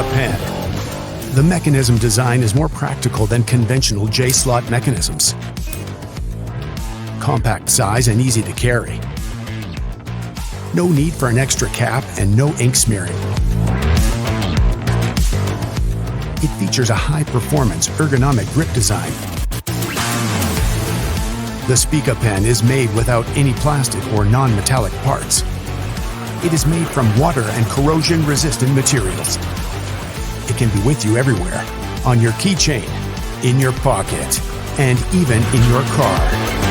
Spica Pen. The mechanism design is more practical than conventional J-slot mechanisms. Compact size and easy to carry. No need for an extra cap and no ink smearing. It features a high-performance ergonomic grip design. The Spica Pen is made without any plastic or non-metallic parts. It is made from water and corrosion-resistant materials. It can be with you everywhere, on your keychain, in your pocket, and even in your car.